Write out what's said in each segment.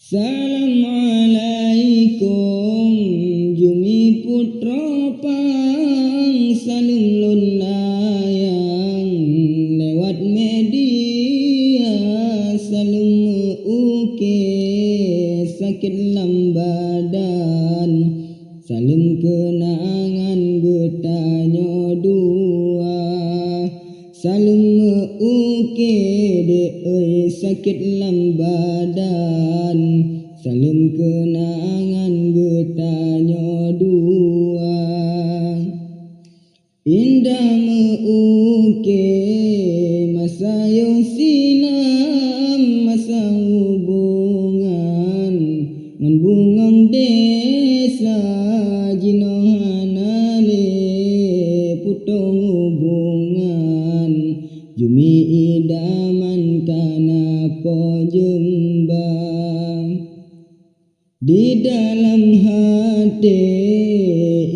Assalamualaikum Jumi putra pang saling lun layang lewat media saling uke sakit lambadan saling kenangan getanyo dua saling uke de sakit lambadan saling kenangan getanyo dua indah meuke masa yang silam masa hubungan membungang desa jinohanale putong hubungan jumi idaman kana pojembang di dalam hati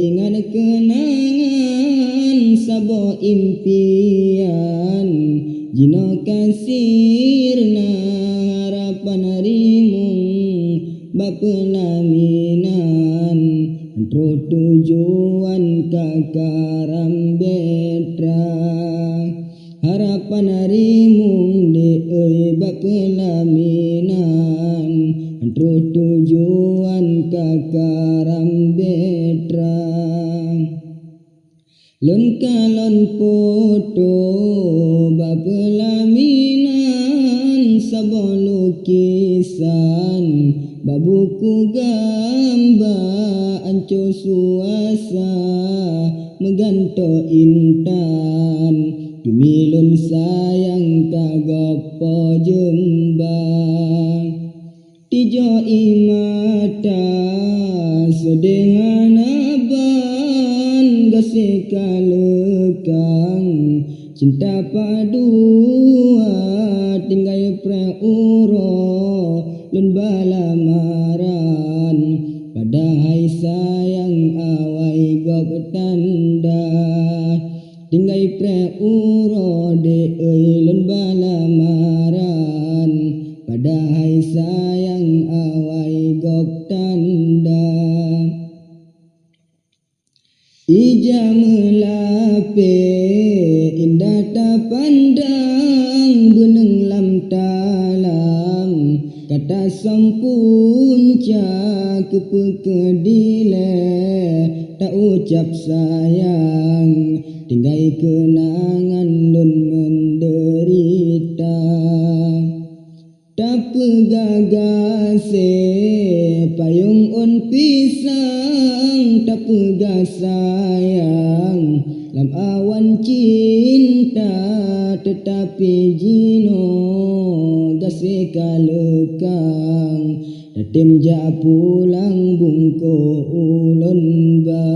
ingat kenangan sabo impian jino kasirna harapan harimung bapelaminan antro tujuan kakaram betra harapan harimung de bapelaminan antro tujuan kakaram betra lon kalon foto bapelaminan sabon lukisan babuku gambar anco suasa meganto intan dumilun sayang kagapo jembang tijo imata sedengan aban gase kalekang cinta padua tinggal preuro lun balamaran padahal sayang awai gop tanda tinggal preuro de lun balamaran padahal sayang awai gop tanda ija melape indah tak pandang beneng lam talam kata sampunca kepekedile tak ucap sayang tinggal kenangan lun menderita tak pegagase payung on pisang tak pegas sayang lam awan cinta tetapi jino gase kalekang datim ja pulang bungko ulun ba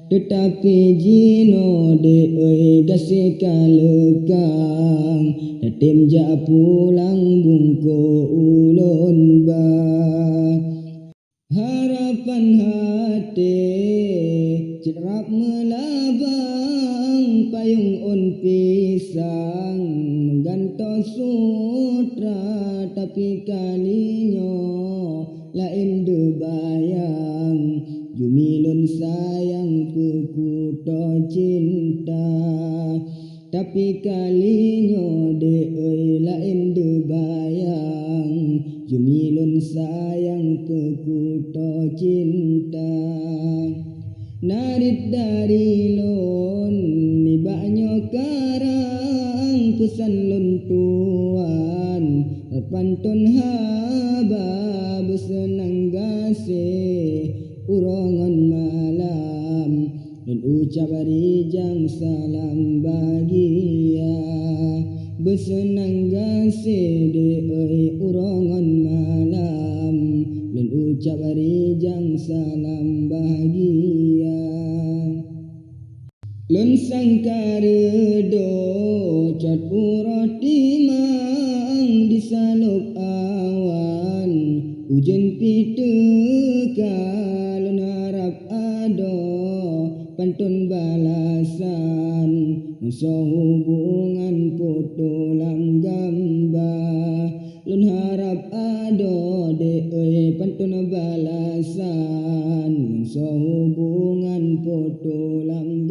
tetapi jino de gase kalekang datim ja pulang bungko ulun ba harapan hati cerap melabang payung on pisang mengganto sutra tapi kalinyo lain debayang jumilun sayang pekuto cinta tapi kalinyo de lain debayang jumilun sayang pekuto cinta narit dari lon ni banyo karang pesan lon tuan pantun haba besenang gase urongan malam dan ucap rijang salam bahagia besenang gase de urongan malam dan ucap rijang salam bahagia lun sangkaredo cat puro timang disaluk awan hujan piteka lun harap ado pantun balasan masa hubungan foto lam gambar lun harap harap ado de pantun balasan mangsa hubungan podo lang